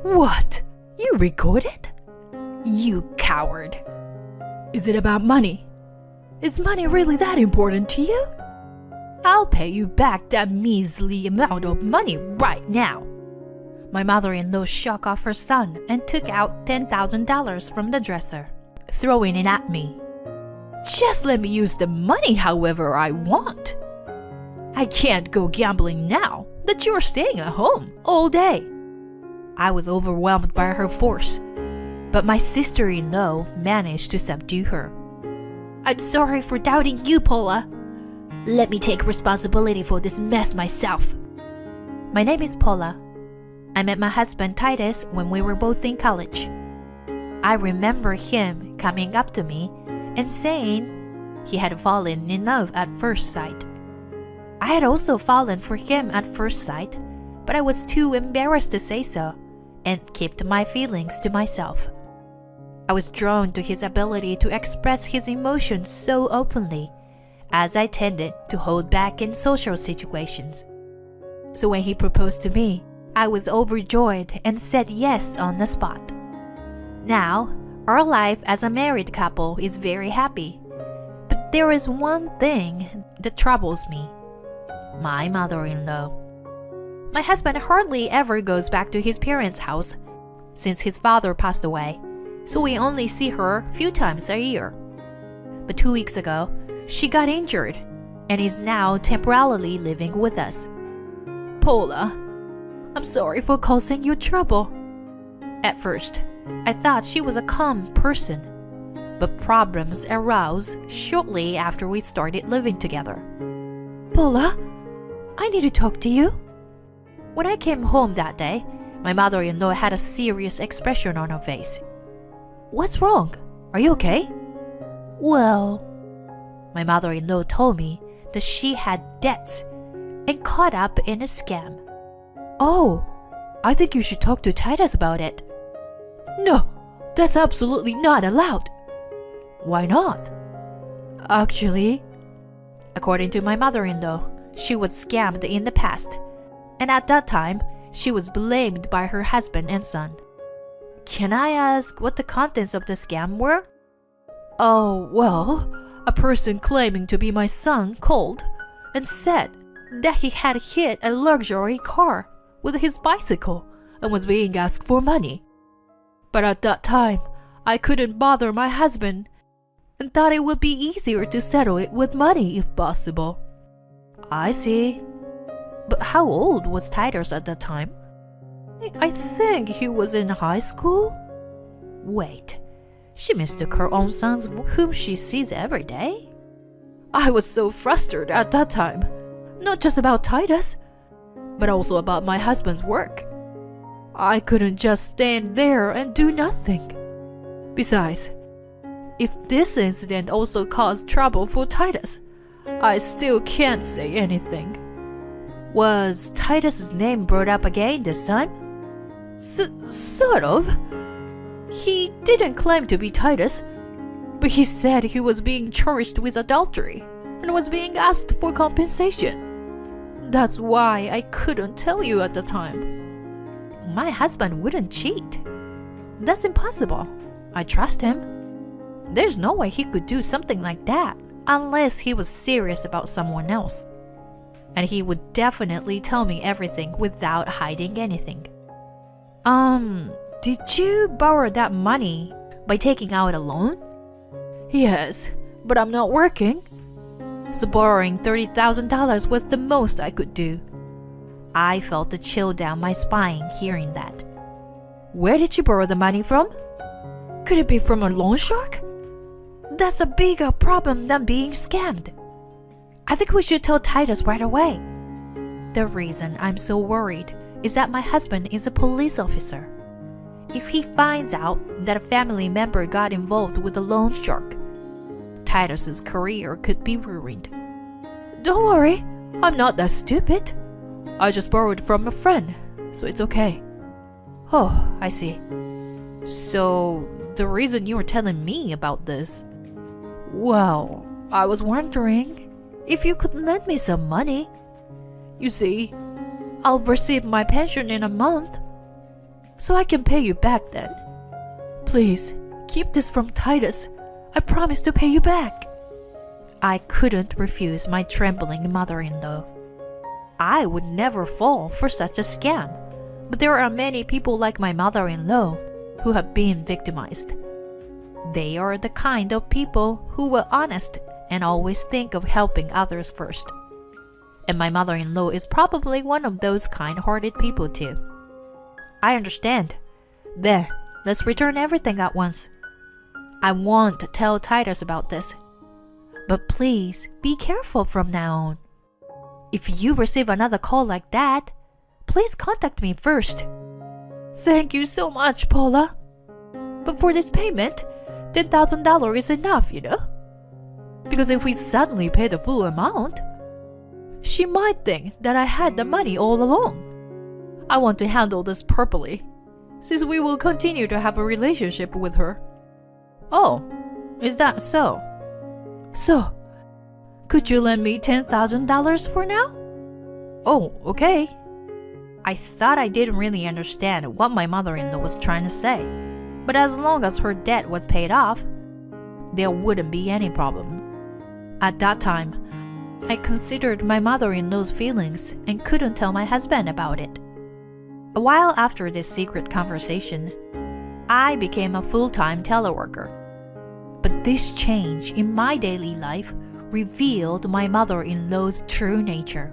What? You recorded? You coward. Is it about money? Is money really that important to you? I'll pay you back that measly amount of money right now. My mother-in-law shook off her son and took out $10,000 from the dresser, throwing it at me. Just let me use the money however I want. I can't go gambling now that you're staying at home all day. I was overwhelmed by her force, but my sister-in-law managed to subdue her. I'm sorry for doubting you, Paula. Let me take responsibility for this mess myself. My name is Paula. I met my husband Titus when we were both in college. I remember him coming up to me and saying he had fallen in love at first sight. I had also fallen for him at first sight, but I was too embarrassed to say so and kept my feelings to myself. I was drawn to his ability to express his emotions so openly, as I tended to hold back in social situations. So when he proposed to me, I was overjoyed and said yes on the spot. Now, our life as a married couple is very happy. But there is one thing that troubles me. My mother-in-law. My husband hardly ever goes back to his parents' house since his father passed away, so we only see her a few times a year. But 2 weeks ago, she got injured and is now temporarily living with us. Paula, I'm sorry for causing you trouble. At first, I thought she was a calm person, but problems arose shortly after we started living together. Paula, I need to talk to you. When I came home that day, my mother-in-law had a serious expression on her face. What's wrong? Are you okay? Well, my mother-in-law told me that she had debts and caught up in a scam. Oh, I think you should talk to Titus about it. No, that's absolutely not allowed. Why not? Actually, according to my mother-in-law, she was scammed in the past, and at that time, she was blamed by her husband and son. Can I ask what the contents of the scam were? Oh, well, a person claiming to be my son called and said that he had hit a luxury car with his bicycle and was being asked for money. But at that time, I couldn't bother my husband and thought it would be easier to settle it with money if possible. I see. But how old was Titus at that time? I think he was in high school. Wait, she mistook her own sons whom she sees every day? I was so frustrated at that time, not just about Titus, but also about my husband's work. I couldn't just stand there and do nothing. Besides, if this incident also caused trouble for Titus, I still can't say anything. Was Titus's name brought up again this time? Sort of. He didn't claim to be Titus, but he said he was being charged with adultery and was being asked for compensation. That's why I couldn't tell you at the time. My husband wouldn't cheat. That's impossible. I trust him. There's no way he could do something like that unless he was serious about someone else. And he would definitely tell me everything without hiding anything. Did you borrow that money by taking out a loan? Yes, but I'm not working. So borrowing $30,000 was the most I could do. I felt a chill down my spine hearing that. Where did you borrow the money from? Could it be from a loan shark? That's a bigger problem than being scammed. I think we should tell Titus right away. The reason I'm so worried is that my husband is a police officer. If he finds out that a family member got involved with a loan shark, Titus's career could be ruined. Don't worry, I'm not that stupid. I just borrowed from a friend, so it's okay. Oh, I see. So, the reason you were telling me about this? Well, I was wondering if you could lend me some money. You see, I'll receive my pension in a month. so I can pay you back then. Please, keep this from Titus. I promise to pay you back. I couldn't refuse my trembling mother-in-law. I would never fall for such a scam, but there are many people like my mother-in-law who have been victimized. They are the kind of people who were honest and always think of helping others first. And my mother-in-law is probably one of those kind-hearted people too. I understand. There, let's return everything at once. I won't tell Titus about this. But please be careful from now on. If you receive another call like that, please contact me first. Thank you so much, Paula. But for this payment, $10,000 is enough, you know? Because if we suddenly pay the full amount, she might think that I had the money all along. I want to handle this properly, since we will continue to have a relationship with her. Oh, is that so? So, could you lend me $10,000 for now? Oh, okay. I thought I didn't really understand what my mother-in-law was trying to say, but as long as her debt was paid off, there wouldn't be any problem. At that time, I considered my mother-in-law's feelings and couldn't tell my husband about it. A while after this secret conversation, I became a full-time teleworker. But this change in my daily life revealed my mother-in-law's true nature.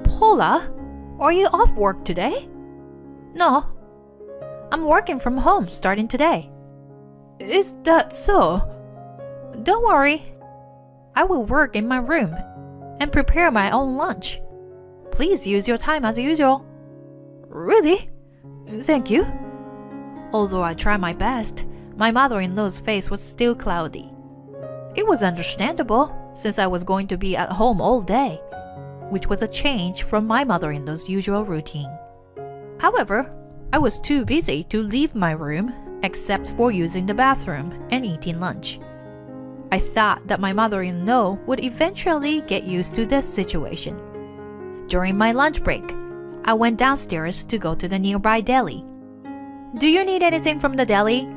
Paula, are you off work today? No, I'm working from home starting today. Is that so? Don't worry. I will work in my room and prepare my own lunch. Please use your time as usual. Really? Thank you. Although I tried my best, my mother-in-law's face was still cloudy. It was understandable since I was going to be at home all day, which was a change from my mother-in-law's usual routine. However, I was too busy to leave my room except for using the bathroom and eating lunch. I thought that my mother-in-law would eventually get used to this situation. During my lunch break, I went downstairs to go to the nearby deli. Do you need anything from the deli?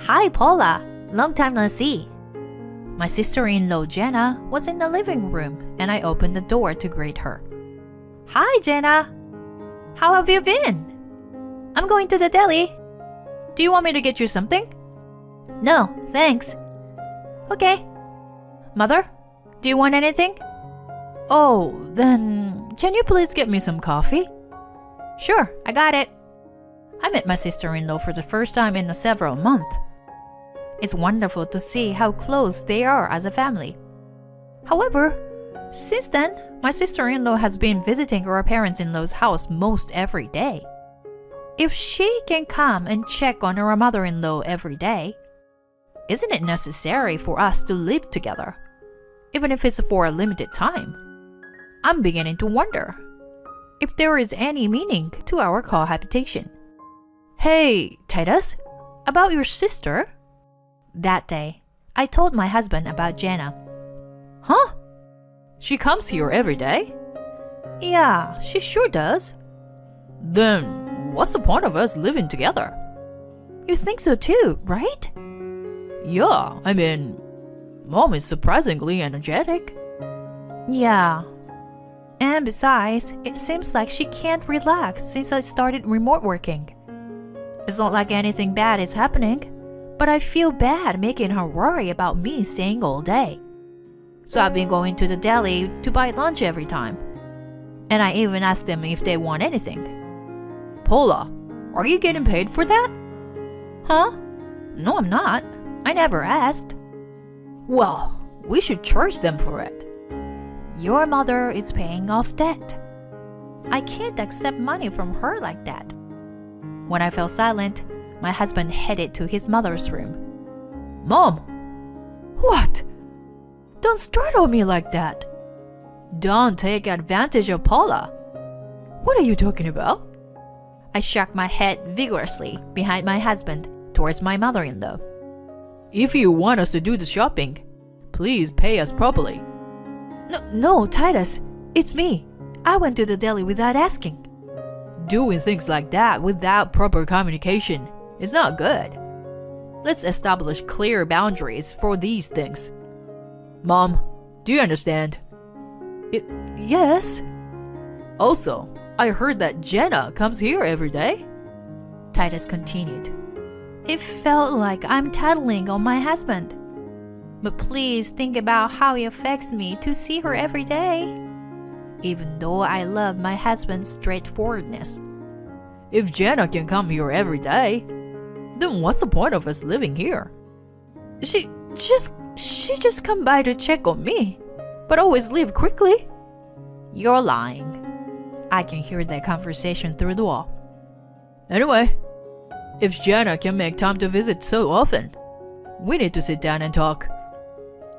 Hi, Paula. Long time no see. My sister-in-law Jenna was in the living room and I opened the door to greet her. Hi, Jenna. How have you been? I'm going to the deli. Do you want me to get you something? No, thanks. Okay. Mother, do you want anything? Oh, then can you please get me some coffee? Sure, I got it. I met my sister-in-law for the first time in several months. It's wonderful to see how close they are as a family. However, since then, my sister-in-law has been visiting her parents-in-law's house most every day. If she can come and check on her mother-in-law every day, isn't it necessary for us to live together, even if it's for a limited time? I'm beginning to wonder if there is any meaning to our cohabitation. Hey, Titus, about your sister? That day, I told my husband about Jenna. Huh? She comes here every day? Yeah, she sure does. Then, what's the point of us living together? You think so too, right? Yeah, I mean, Mom is surprisingly energetic. Yeah. And besides, it seems like she can't relax since I started remote working. It's not like anything bad is happening, but I feel bad making her worry about me staying all day. So I've been going to the deli to buy lunch every time. And I even asked them if they want anything. Paula, are you getting paid for that? Huh? No, I'm not. I never asked. Well, we should charge them for it. Your mother is paying off debt. I can't accept money from her like that. When I fell silent, my husband headed to his mother's room. Mom! What? Don't startle me like that. Don't take advantage of Paula. What are you talking about? I shook my head vigorously behind my husband towards my mother-in-law. If you want us to do the shopping, please pay us properly. No, Titus, it's me. I went to the deli without asking. Doing things like that without proper communication is not good. Let's establish clear boundaries for these things. Mom, do you understand? Yes. Also, I heard that Jenna comes here every day. Titus continued. It felt like I'm tattling on my husband. But please think about how it affects me to see her every day. Even though I love my husband's straightforwardness. If Jenna can come here every day, then what's the point of us living here? She just come by to check on me, but always leave quickly. You're lying. I can hear that conversation through the wall. Anyway, if Jenna can make time to visit so often, we need to sit down and talk.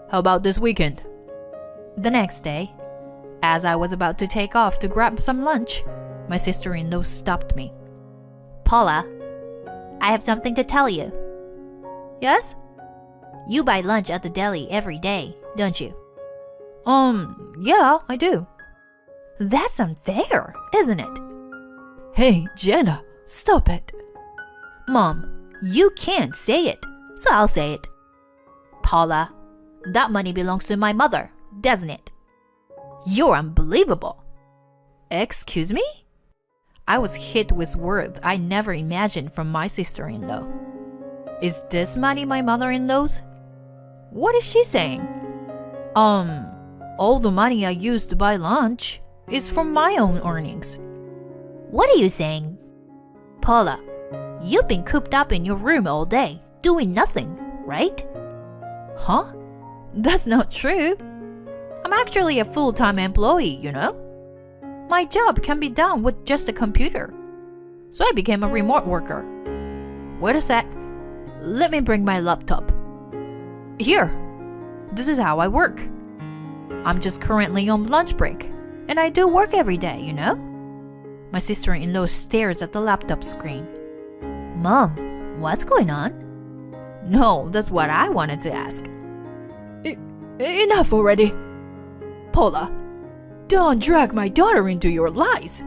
How about this weekend? The next day, as I was about to take off to grab some lunch, my sister-in-law stopped me. Paula, I have something to tell you. Yes? You buy lunch at the deli every day, don't you? Yeah, I do. That's unfair, isn't it? Hey, Jenna, stop it. Mom, you can't say it, so I'll say it. Paula, that money belongs to my mother, doesn't it? You're unbelievable. Excuse me? I was hit with words I never imagined from my sister-in-law. Is this money my mother-in-law's? What is she saying? All the money I used to buy lunch is from my own earnings. What are you saying? Paula, you've been cooped up in your room all day, doing nothing, right? Huh? That's not true. I'm actually a full-time employee, you know? My job can be done with just a computer. So I became a remote worker. Wait a sec. Let me bring my laptop. Here. This is how I work. I'm just currently on lunch break, and I do work every day, you know? My sister-in-law stares at the laptop screen. Mom, what's going on? No, that's what I wanted to ask. Enough already. Paula, don't drag my daughter into your lies.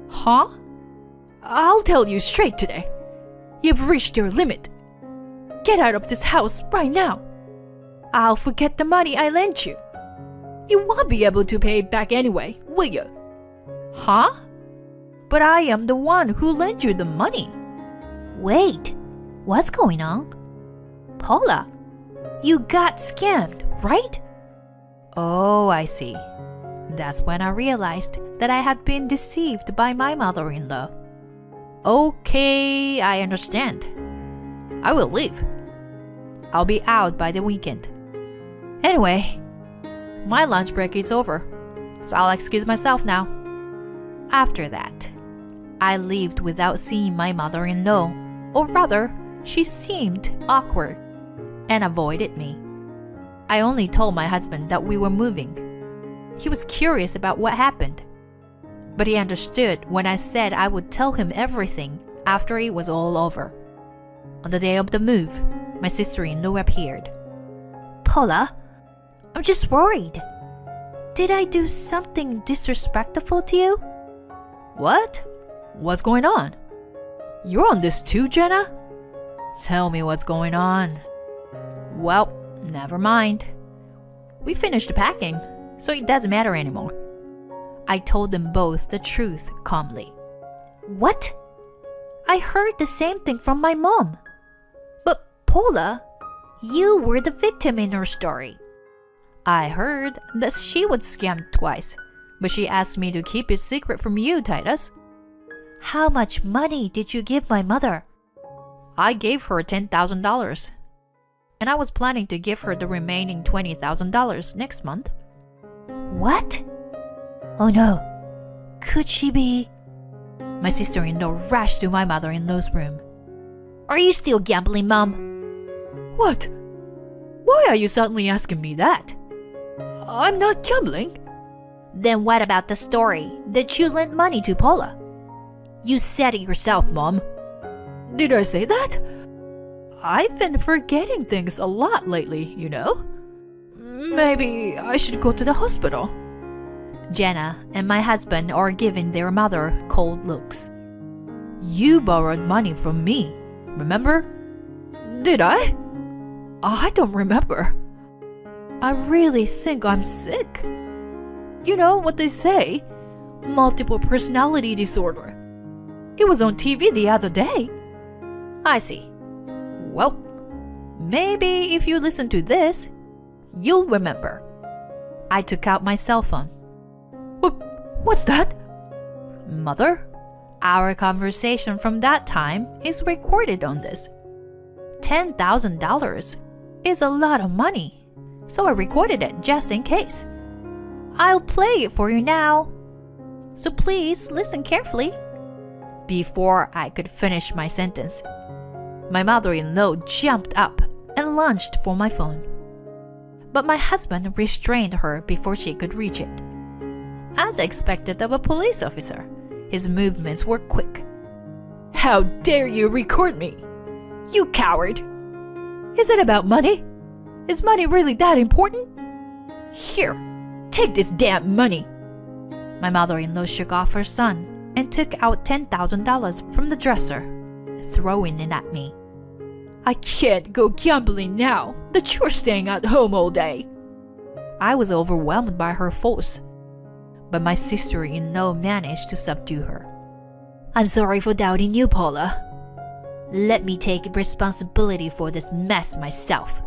Huh? I'll tell you straight today. You've reached your limit. Get out of this house right now. I'll forget the money I lent you. You won't be able to pay it back anyway, will you? Huh? But I am the one who lent you the money. Wait, what's going on? Paula, you got scammed, right? Oh, I see. That's when I realized that I had been deceived by my mother-in-law. Okay, I understand. I will leave. I'll be out by the weekend. Anyway, my lunch break is over, so I'll excuse myself now. After that, I lived without seeing my mother-in-law, or rather, she seemed awkward and avoided me. I only told my husband that we were moving. He was curious about what happened, but he understood when I said I would tell him everything after it was all over. On the day of the move, my sister-in-law appeared. Paula, I'm just worried. Did I do something disrespectful to you? What? What's going on? You're on this too, Jenna? Tell me what's going on. Well, never mind. We finished packing, so it doesn't matter anymore. I told them both the truth calmly. What? I heard the same thing from my mom. But Paula, you were the victim in her story. I heard that she was scammed twice, but she asked me to keep it secret from you, Titus. How much money did you give my mother? I gave her $10,000, and I was planning to give her the remaining $20,000 next month. What? Oh no, could she be? My sister-in-law rushed to my mother-in-law's room. Are you still gambling, Mom? What? Why are you suddenly asking me that? I'm not gambling. Then what about the story that you lent money to Paula? You said it yourself, Mom. Did I say that? I've been forgetting things a lot lately, you know. Maybe I should go to the hospital. Jenna and my husband are giving their mother cold looks. You borrowed money from me, remember? Did I? I don't remember. I really think I'm sick. You know what they say? Multiple personality disorder. It was on TV the other day. I see. Well, maybe if you listen to this, you'll remember. I took out my cell phone. What's that? Mother, our conversation from that time is recorded on this. $10,000 is a lot of money, so I recorded it just in case. I'll play it for you now, so please listen carefully. Before I could finish my sentence, my mother-in-law jumped up and lunged for my phone. But my husband restrained her before she could reach it. As expected of a police officer, his movements were quick. How dare you record me? You coward! Is it about money? Is money really that important? Here, take this damn money! My mother-in-law shook off her son and took out $10,000 from the dresser, throwing it at me. I can't go gambling now that you're staying at home all day. I was overwhelmed by her force, but my sister-in-law managed to subdue her. I'm sorry for doubting you, Paula. Let me take responsibility for this mess myself.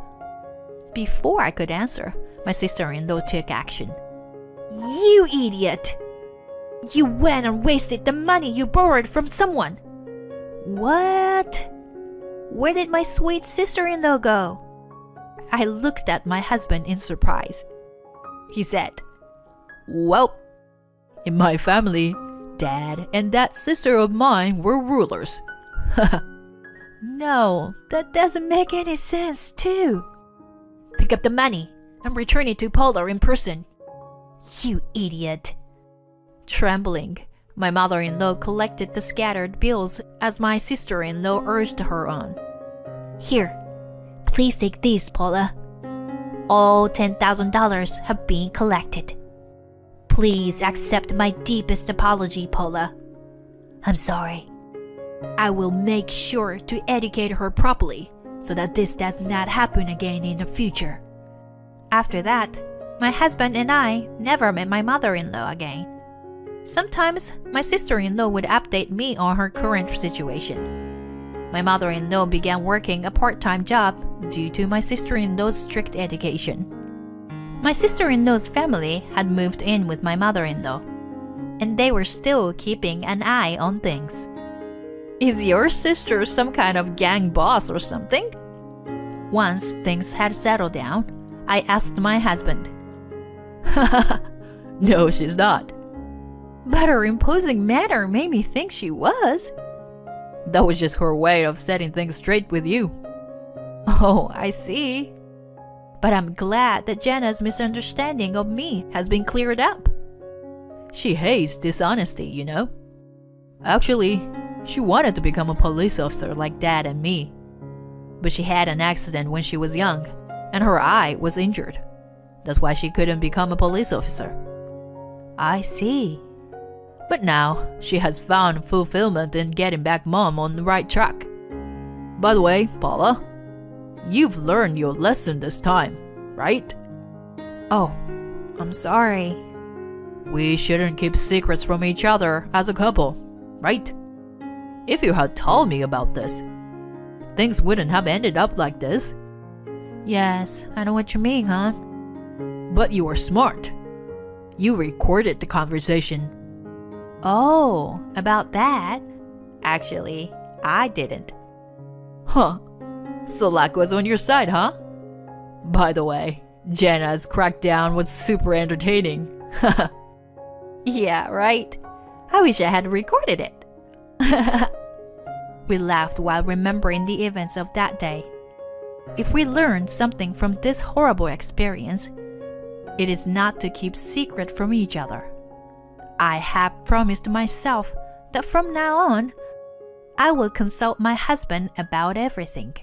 Before I could answer, my sister-in-law took action. You idiot! You went and wasted the money you borrowed from someone. What? Where did my sweet sister-in-law go? I looked at my husband in surprise. He said, Well, in my family, Dad and that sister of mine were rulers. No, that doesn't make any sense too. Pick up the money and return it to Paula in person. You idiot. Trembling, my mother-in-law collected the scattered bills as my sister-in-law urged her on. Here, please take these, Paula. All $10,000 have been collected. Please accept my deepest apology, Paula. I'm sorry. I will make sure to educate her properly so that this does not happen again in the future. After that, my husband and I never met my mother-in-law again. Sometimes my sister-in-law would update me on her current situation. My mother-in-law began working a part-time job due to my sister-in-law's strict education. My sister-in-law's family had moved in with my mother-in-law, and they were still keeping an eye on things. Is your sister some kind of gang boss or something? Once things had settled down, I asked my husband. No, she's not. But her imposing manner made me think she was. That was just her way of setting things straight with you. Oh, I see. But I'm glad that Jenna's misunderstanding of me has been cleared up. She hates dishonesty, you know. Actually, she wanted to become a police officer like Dad and me. But she had an accident when she was young, and her eye was injured. That's why she couldn't become a police officer. I see. But now, she has found fulfillment in getting back Mom on the right track. By the way, Paula, you've learned your lesson this time, right? Oh, I'm sorry. We shouldn't keep secrets from each other as a couple, right? If you had told me about this, things wouldn't have ended up like this. Yes, I know what you mean, hon. But you were smart. You recorded the conversation. Oh, about that? Actually, I didn't. Huh. So luck was on your side, huh? By the way, Jenna's crackdown was super entertaining. Yeah, right? I wish I had recorded it. We laughed while remembering the events of that day. If we learned something from this horrible experience, it is not to keep secret from each other. I have promised myself that from now on, I will consult my husband about everything.